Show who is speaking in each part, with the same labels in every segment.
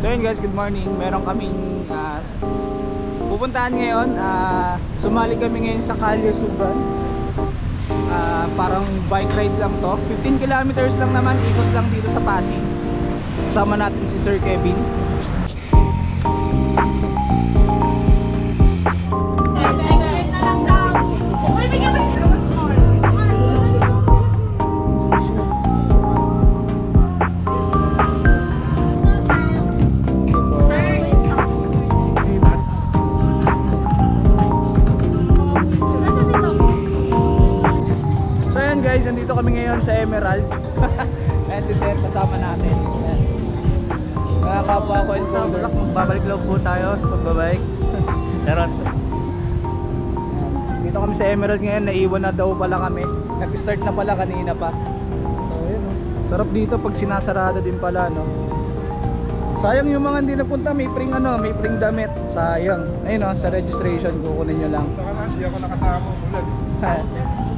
Speaker 1: So yun guys, good morning. Meron kaming pupuntahan ngayon. Sumali kami ngayon sa Kalye Sugan. Parang bike ride lang to. 15 kilometers lang naman, ikot lang dito sa Pasig. Kasama natin si Sir Kevin. Guys, nandito kami ngayon sa Emerald. Ayan si Sir, kasama natin. Ayan. Mga kapwa ko and folder.
Speaker 2: Babalik lang po tayo sa pagbabike. Charot.
Speaker 1: Dito kami sa Emerald ngayon, naiwan na daw pala kami. Nag-start na pala kanina pa. So ayun, oh. Sarap dito pag sinasarado din pala, no. Sayang yung mga hindi nagpunta, may pring may pring damit. Sayang. Ayun, oh, sa registration kukunin nyo lang.
Speaker 2: Hindi ako nakasama ulit.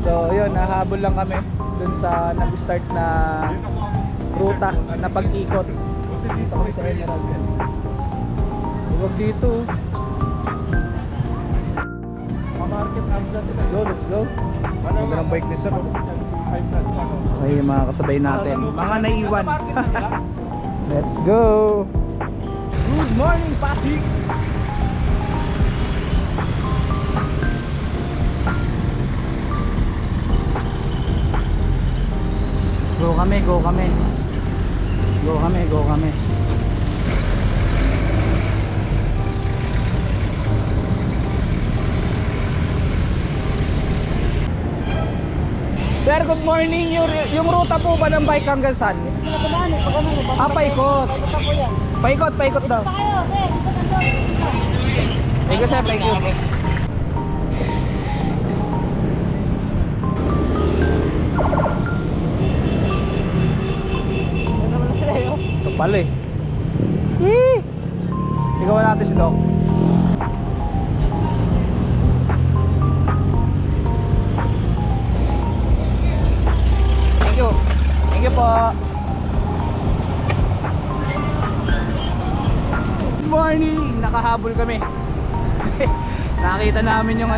Speaker 1: So yun, nahabol lang kami dun sa nag-start na ruta na pag-ikot. Dito kami sa Emerald. Huwag dito. Let's go, let's go. Magandang bike ni Sir. Okay, mga kasabay natin, mga naiwan. Let's go. Good morning, Pasig. Go kami, go kami. Go kami, go kami. Sir, good morning. Yung ruta po ba ng bike hanggang saan? Paikot. Paikot, paikot daw. Thank you, sir. Thank you. Ito pala eh. Sigawan natin si Doc. Thank you. Thank you po. Good morning. Nakahabol kami. Nakita namin yung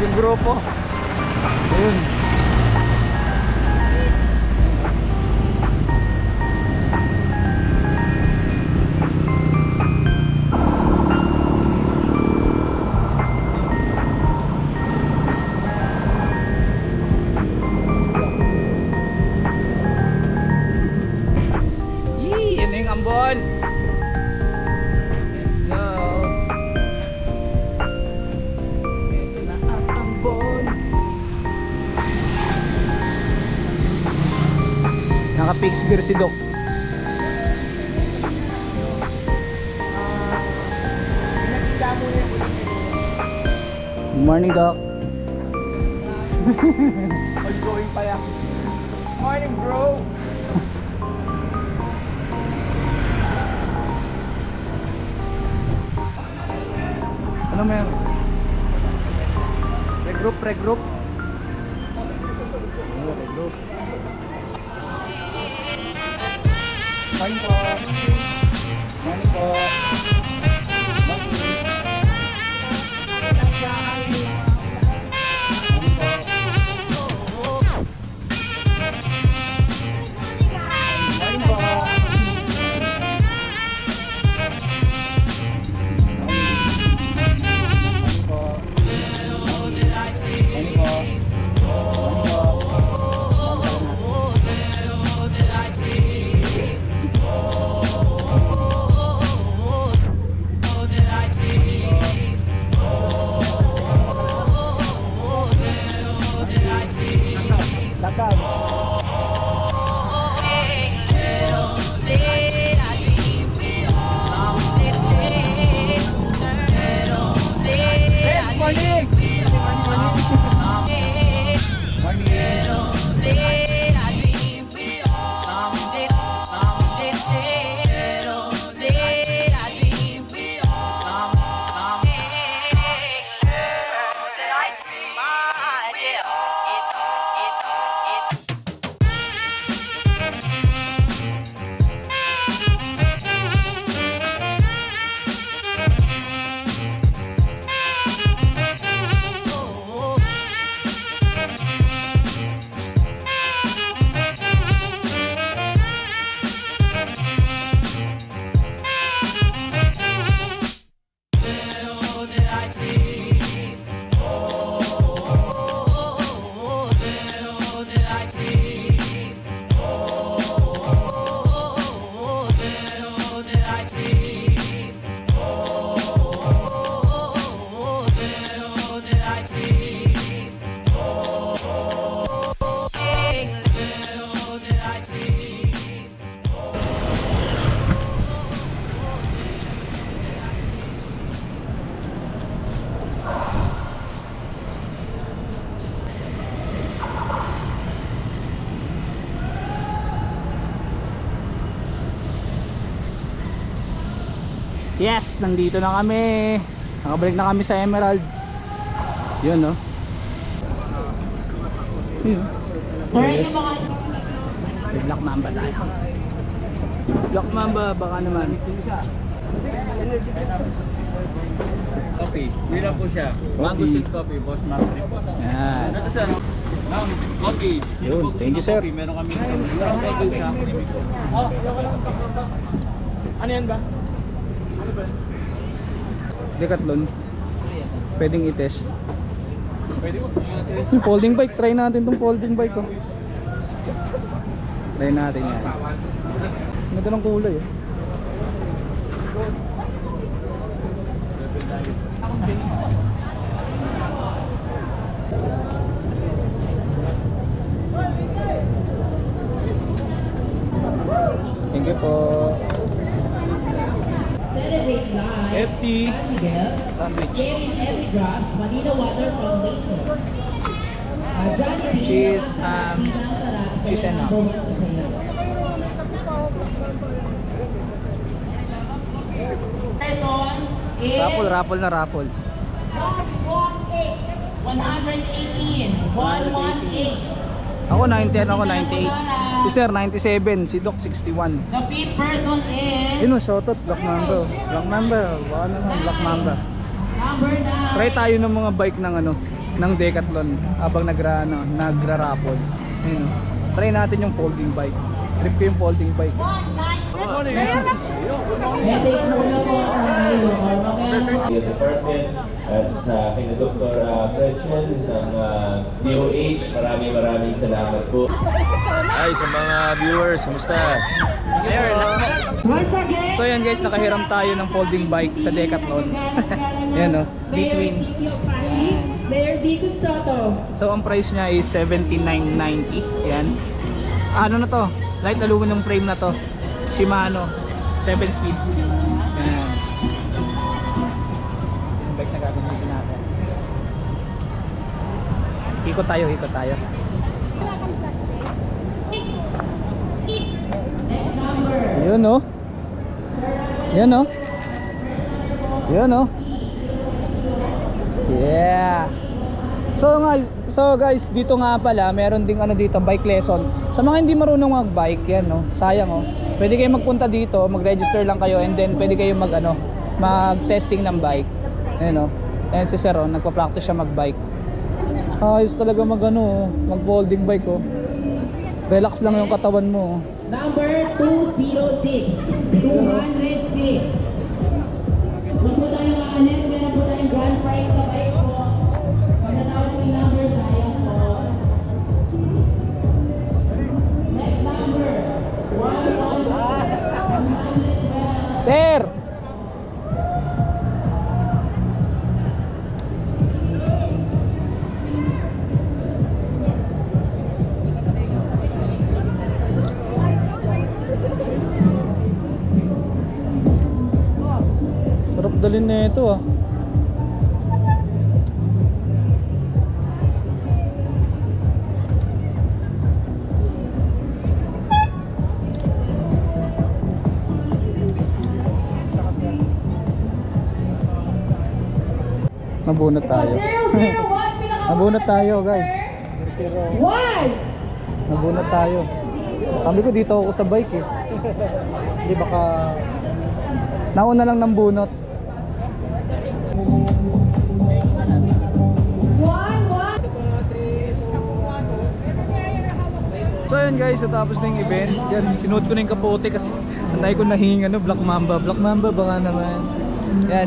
Speaker 1: yung grupo. Ayun. Ambon. Let's go. Ito na ang Ambon. Naka-fix gear si Doc. Good morning, Doc. Ongoing pa yan. Morning, bro. Ano meron? Regroup, regroup. Regroup. Fine po. Fine po. Thank you. Yes, nandito na kami. Nakabalik na kami sa Emerald. Yun, no? Yun. Yes. May Black Mamba tayo. Black Mamba, baka naman.
Speaker 2: Coffee. Hindi lang po siya. Mango sweet coffee, Boss Mark po.
Speaker 1: Yan.
Speaker 2: Ano to, sir? Ma'am, coffee.
Speaker 1: Yun, thank you, sir.
Speaker 2: Meron kami coffee siya.
Speaker 3: Ano yan ba?
Speaker 1: Decathlon. Pwedeng i-test. Yung folding bike, try natin tong folding bike, oh. Try natin yan. Ganda ng kulay, eh. Thank you po.
Speaker 4: Celebrate live.
Speaker 1: FT
Speaker 4: Miguel.
Speaker 1: sandwich.
Speaker 4: Sharing every drop. Manila Water Foundation. Johnny P.
Speaker 1: Cheese,
Speaker 4: Bilang sarap.
Speaker 1: cheese and ham.
Speaker 4: Person is
Speaker 1: Raffle na raffle.
Speaker 4: 118. 118.
Speaker 1: Ako 90, ako 98. Si Sir 97, si Doc 61.
Speaker 4: The fifth person is
Speaker 1: Yun o, shoutout Black Mamba. Black Mamba, baka naman Black Mamba.
Speaker 4: number 9.
Speaker 1: Try tayo ng mga bike ng ano, ng Decathlon habang nagra-raffle. Ayun, oh. Try natin yung folding bike. Trip ko yung folding bike.
Speaker 4: Message muna po ang
Speaker 5: Yung department at sa aking Dr. Fredchen ng DOH, maraming salamat po.
Speaker 2: Ay, sa mga viewers, kumusta?
Speaker 4: Once again.
Speaker 1: So yan guys, nakahiram tayo ng folding bike sa Decathlon. Yan o, between.
Speaker 4: Mayor Vico Soto.
Speaker 1: So ang price niya is 79.90. Yan. Ano na to? Light aluminum frame na to. Shimano 7 speed. Yan. Yung bike na gagamitin natin. Ikot tayo, ikot tayo. Yun oh. Yan oh. Yan oh. Yeah. So guys, dito nga pala meron ding ano dito, bike lesson. Sa mga hindi marunong mag-bike, yan no. Sayang oh. Pwede kayo magpunta dito, mag-register lang kayo and then pwede kayo mag-testing ng bike. Ayun oh. Ayan si Sir oh, nagpa-practice siya mag-bike. Ayos talaga mag-folding bike oh. Relax lang yung katawan mo oh.
Speaker 4: Number 206. 206. Kung po tayo kakalit, meron po tayong grand prize sa bike po. Pag natawag po yung number, sayang po. Next number. 112.
Speaker 1: Sir! Sarap dalhin na ito ah. Nabunot tayo. Nabunot tayo guys.
Speaker 4: Why?
Speaker 1: Nabunot tayo. Sabi ko dito ako sa bike eh. Hindi baka nauna lang ng bunot. So yun guys, natapos na yung event. Yan, sinuot ko na yung kapote kasi anday ko nahing Black Mamba. Black Mamba baka naman. Yan.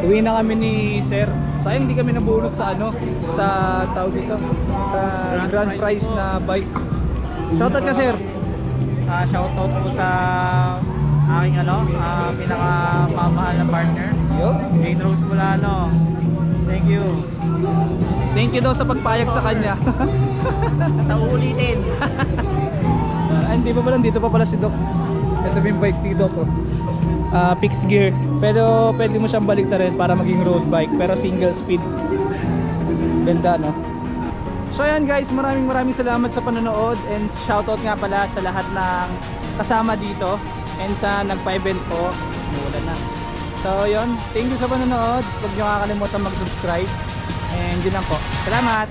Speaker 1: Uwi na kami ni Sir. Sayang hindi kami nabunot sa sa tawag dito, sa grand prize na bike. Shoutout ka Sir.
Speaker 3: Shoutout po sa aking pinakamamahal na partner,
Speaker 1: Yo.
Speaker 3: Jane Rose Mulano. Thank you.
Speaker 1: Thank you daw sa pagpayag sa kanya.
Speaker 3: Sa uulitin.
Speaker 1: Hindi pa pala, dito pa pala si Doc. Ito yung bike ni Doc oh. Fixed gear. Pero pwede mo siyang balik rin para maging road bike, pero single speed. Ganda no. So ayan guys, maraming salamat sa panonood and shoutout nga pala sa lahat ng kasama dito and sa nagpa-event po. Ito na. So yun, thank you sa panonood. Huwag nyo kakalimutan mag-subscribe. And yun lang po. Salamat!